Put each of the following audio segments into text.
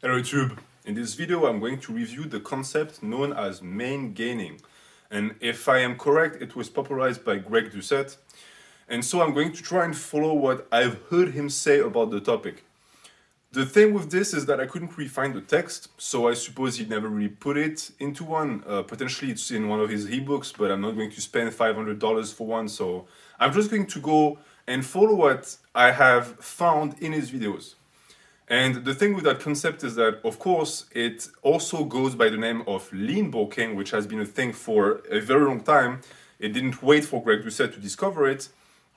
Hello YouTube! In this video I'm going to review the concept known as Maingaining. And if I am correct, it was popularized by Greg Doucette. And so I'm going to try and follow what I've heard him say about the topic. The thing with this is that I couldn't really find the text, so I suppose he never really put it into one. Potentially it's in one of his ebooks, but I'm not going to spend $500 for one, so I'm just going to go and follow what I have found in his videos. And the thing with that concept is that, of course, it also goes by the name of lean bulking, which has been a thing for a very long time. It didn't wait for Greg Doucette to discover it,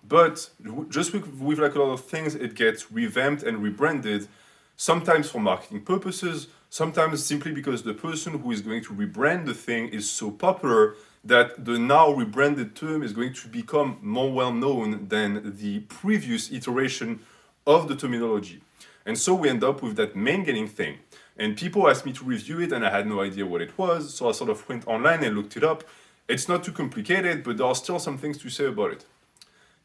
but just with like a lot of things, it gets revamped and rebranded, sometimes for marketing purposes, sometimes simply because the person who is going to rebrand the thing is so popular that the now rebranded term is going to become more well known than the previous iteration of the terminology. And so we end up with that Maingaining thing. And people asked me to review it and I had no idea what it was, so I sort of went online and looked it up. It's not too complicated, but there are still some things to say about it.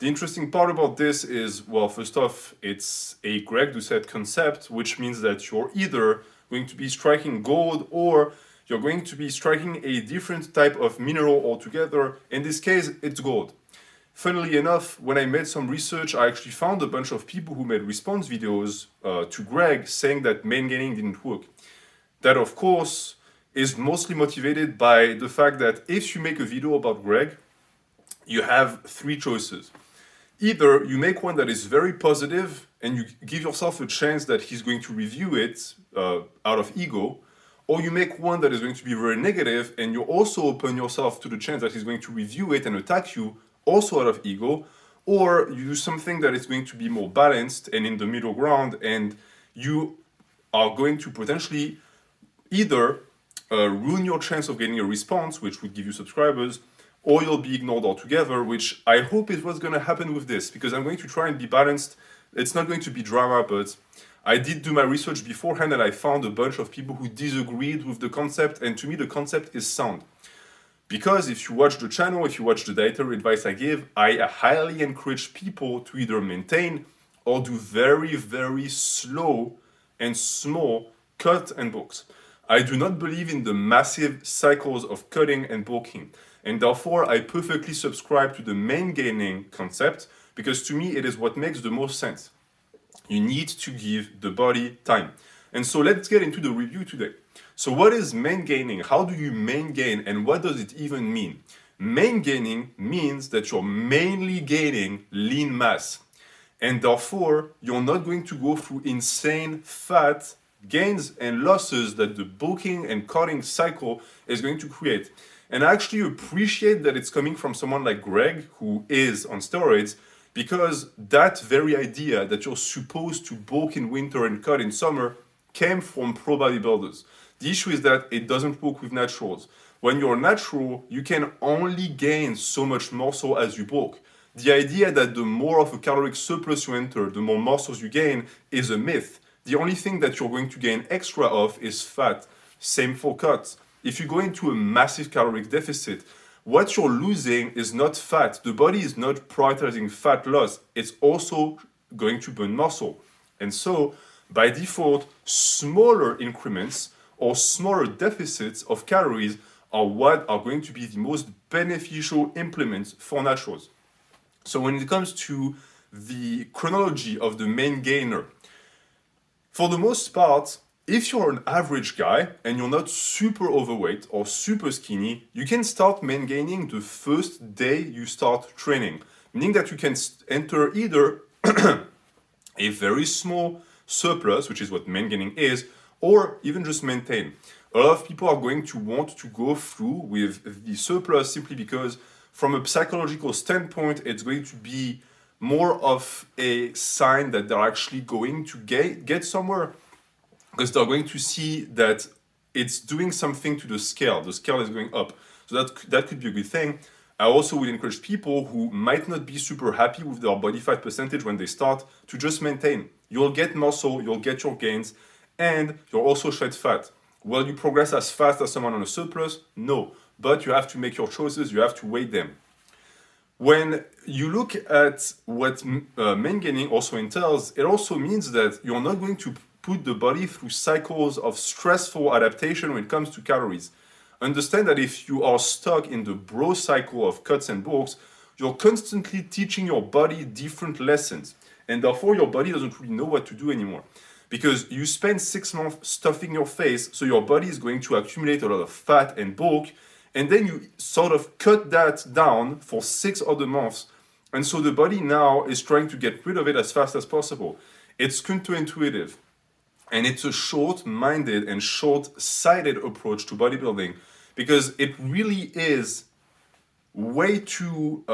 The interesting part about this is, well, first off, it's a Greg Doucette concept, which means that you're either going to be striking gold or you're going to be striking a different type of mineral altogether. In this case, it's gold. Funnily enough, when I made some research, I actually found a bunch of people who made response videos to Greg saying that Maingaining didn't work. That, of course, is mostly motivated by the fact that if you make a video about Greg, you have three choices. Either you make one that is very positive and you give yourself a chance that he's going to review it out of ego, or you make one that is going to be very negative and you also open yourself to the chance that he's going to review it and attack you, also out of ego, or you do something that is going to be more balanced and in the middle ground, and you are going to potentially either ruin your chance of getting a response, which would give you subscribers, or you'll be ignored altogether, which I hope is what's going to happen with this, because I'm going to try and be balanced. It's not going to be drama, but I did do my research beforehand and I found a bunch of people who disagreed with the concept, and to me the concept is sound. Because if you watch the channel, if you watch the dietary advice I give, I highly encourage people to either maintain or do very, very slow and small cut and bulks. I do not believe in the massive cycles of cutting and bulking, and therefore I perfectly subscribe to the Maingaining concept, because to me it is what makes the most sense. You need to give the body time. And so let's get into the review today. So what is Maingaining? How do you maingain, and what does it even mean? Maingaining means that you're mainly gaining lean mass, and therefore you're not going to go through insane fat gains and losses that the bulking and cutting cycle is going to create. And I actually appreciate that it's coming from someone like Greg, who is on steroids, because that very idea that you're supposed to bulk in winter and cut in summer came from pro bodybuilders. The issue is that it doesn't work with naturals. When you're natural, you can only gain so much muscle as you bulk. The idea that the more of a caloric surplus you enter, the more muscles you gain is a myth. The only thing that you're going to gain extra of is fat. Same for cuts. If you go into a massive caloric deficit, what you're losing is not fat. The body is not prioritizing fat loss. It's also going to burn muscle. And so, by default, smaller increments or smaller deficits of calories are what are going to be the most beneficial implements for naturals. So when it comes to the chronology of the Maingaining, for the most part, if you're an average guy and you're not super overweight or super skinny, you can start Maingaining the first day you start training, meaning that you can enter either a very small surplus, which is what Maingaining is, or even just maintain. A lot of people are going to want to go through with the surplus simply because from a psychological standpoint, it's going to be more of a sign that they're actually going to get somewhere, because they're going to see that it's doing something to the scale. The scale is going up. So that could be a good thing. I also would encourage people who might not be super happy with their body fat percentage when they start to just maintain. You'll get muscle, you'll get your gains, and you'll also shed fat. Will you progress as fast as someone on a surplus? No, but you have to make your choices, you have to weigh them. When you look at what Maingaining also entails, it also means that you're not going to put the body through cycles of stressful adaptation when it comes to calories. Understand that if you are stuck in the bro cycle of cuts and bulks, you're constantly teaching your body different lessons, and therefore your body doesn't really know what to do anymore. Because you spend 6 months stuffing your face, so your body is going to accumulate a lot of fat and bulk, and then you sort of cut that down for 6 other months, and so the body now is trying to get rid of it as fast as possible. It's counterintuitive, and it's a short-minded and short-sighted approach to bodybuilding, because it really is way too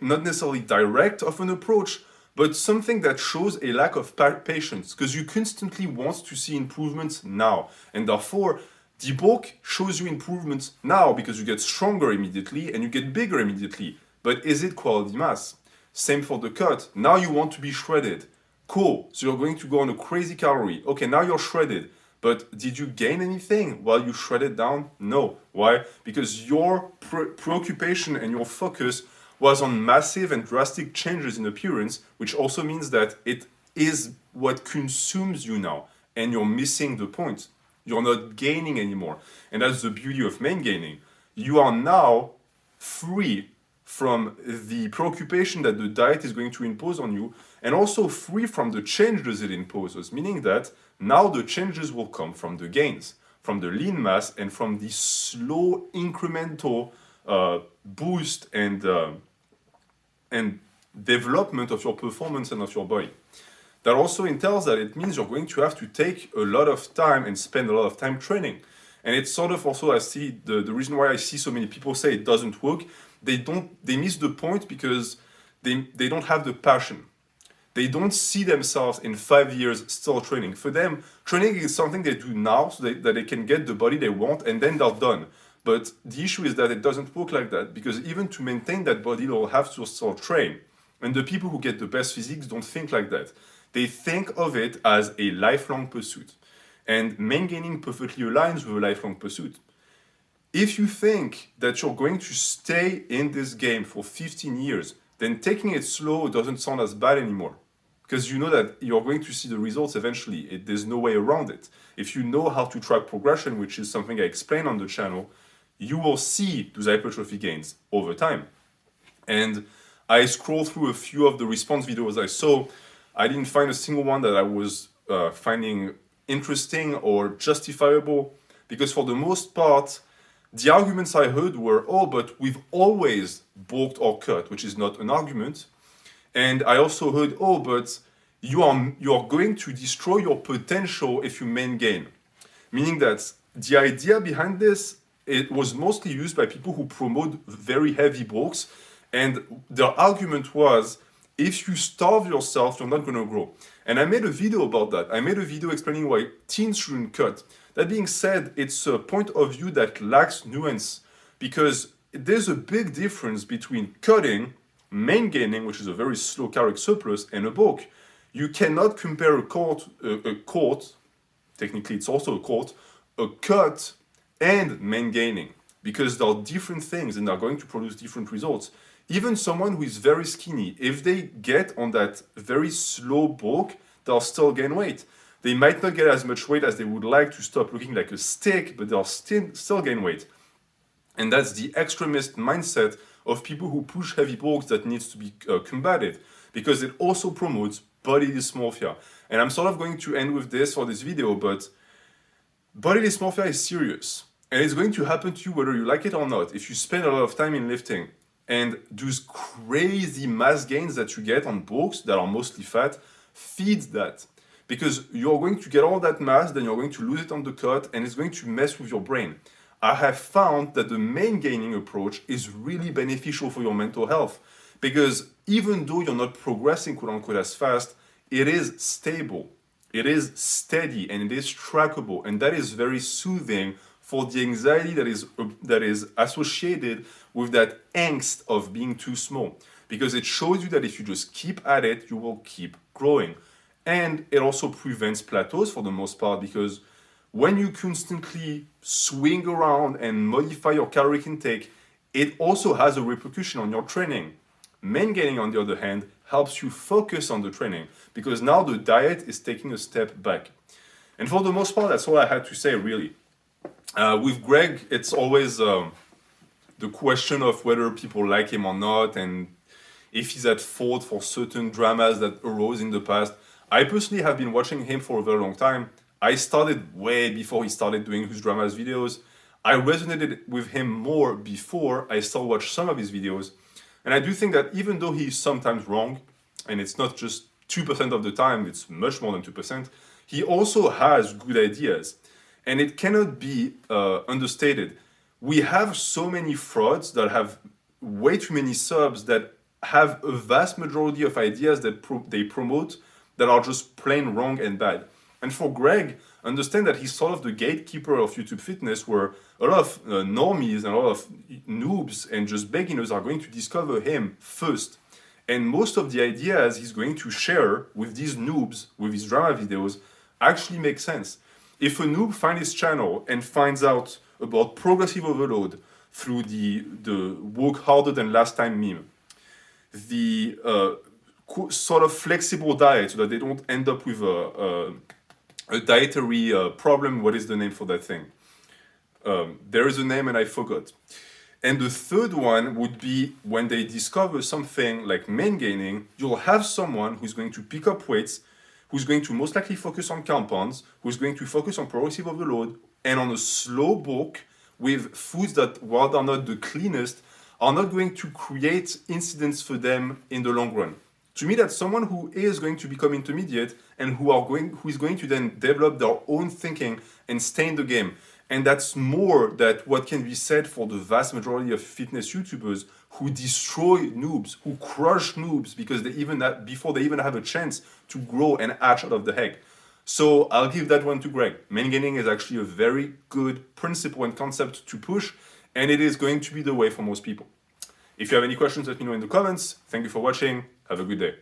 not necessarily direct of an approach, but something that shows a lack of patience, because you constantly want to see improvements now, and therefore debulk shows you improvements now because you get stronger immediately and you get bigger immediately. But is it quality mass? Same for the cut. Now you want to be shredded. Cool, so you're going to go on a crazy calorie. Okay, now you're shredded. But did you gain anything while you shredded down? No. Why? Because your preoccupation and your focus was on massive and drastic changes in appearance, which also means that it is what consumes you now, and you're missing the point. You're not gaining anymore. And that's the beauty of Maingaining. You are now free from the preoccupation that the diet is going to impose on you, and also free from the changes it imposes, meaning that now the changes will come from the gains, from the lean mass, and from the slow incremental boost and development of your performance and of your body. That also entails that it means you're going to have to take a lot of time and spend a lot of time training. And it's sort of also, I see the reason why I see so many people say it doesn't work, they miss the point because they don't have the passion. They don't see themselves in 5 years still training. For them, training is something they do now so that they can get the body they want, and then they're done. But the issue is that it doesn't work like that, because even to maintain that body, they'll have to still train. And the people who get the best physiques don't think like that. They think of it as a lifelong pursuit. And Maingaining perfectly aligns with a lifelong pursuit. If you think that you're going to stay in this game for 15 years, then taking it slow doesn't sound as bad anymore. Because you know that you're going to see the results eventually. There's no way around it. If you know how to track progression, which is something I explain on the channel, you will see those hypertrophy gains over time. And I scrolled through a few of the response videos I saw. I didn't find a single one that I was finding interesting or justifiable, because for the most part, the arguments I heard were, oh, but we've always bulked or cut, which is not an argument. And I also heard, oh, but you are going to destroy your potential if you Maingain. Meaning that the idea behind this, it was mostly used by people who promote very heavy bulks. And their argument was, if you starve yourself, you're not going to grow. And I made a video about that. I made a video explaining why teens shouldn't cut. That being said, it's a point of view that lacks nuance, because there's a big difference between cutting, Maingaining, which is a very slow caloric surplus, and a bulk. You cannot compare a quart, technically it's also a quart, a cut and Maingaining, because they're different things and they're going to produce different results. Even someone who is very skinny, if they get on that very slow bulk, they'll still gain weight. They might not get as much weight as they would like to stop looking like a stick, but they'll still gain weight. And that's the extremist mindset of people who push heavy bulks that needs to be combated, because it also promotes body dysmorphia. And I'm sort of going to end with this for this video, but body dysmorphia is serious. And it's going to happen to you whether you like it or not. If you spend a lot of time in lifting, and those crazy mass gains that you get on bulks that are mostly fat, feeds that. Because you're going to get all that mass, then you're going to lose it on the cut, and it's going to mess with your brain. I have found that the Maingaining approach is really beneficial for your mental health, because even though you're not progressing quote unquote as fast, it is stable, it is steady, and it is trackable, and that is very soothing for the anxiety that is associated with that angst of being too small, because it shows you that if you just keep at it, you will keep growing. And it also prevents plateaus for the most part, because when you constantly swing around and modify your caloric intake, it also has a repercussion on your training. Maingaining, on the other hand, helps you focus on the training, because now the diet is taking a step back. And for the most part, that's all I had to say, really. With Greg, it's always the question of whether people like him or not, and if he's at fault for certain dramas that arose in the past. I personally have been watching him for a very long time. I started way before he started doing his dramas videos. I resonated with him more before I still watched some of his videos. And I do think that even though he's sometimes wrong, and it's not just 2% of the time, it's much more than 2%, he also has good ideas. And it cannot be understated. We have so many frauds that have way too many subs that have a vast majority of ideas that they promote that are just plain wrong and bad. And for Greg, understand that he's sort of the gatekeeper of YouTube fitness, where a lot of normies and a lot of noobs and just beginners are going to discover him first. And most of the ideas he's going to share with these noobs, with his drama videos, actually make sense. If a noob finds his channel and finds out about progressive overload through the work harder than last time meme, the sort of flexible diet so that they don't end up with a dietary problem. What is the name for that thing? There is a name and I forgot. And the third one would be when they discover something like Maingaining, you'll have someone who's going to pick up weights, who's going to most likely focus on compounds, who's going to focus on progressive overload, and on a slow bulk with foods that, while they're not the cleanest, are not going to create incidents for them in the long run. To me, that's someone who is going to become intermediate and who is going to then develop their own thinking and stay in the game. And that's more than what can be said for the vast majority of fitness YouTubers who destroy noobs, who crush noobs because before they even have a chance to grow and hatch out of the egg. So I'll give that one to Greg. Maingaining is actually a very good principle and concept to push, and it is going to be the way for most people. If you have any questions, let me know in the comments. Thank you for watching. Have a good day.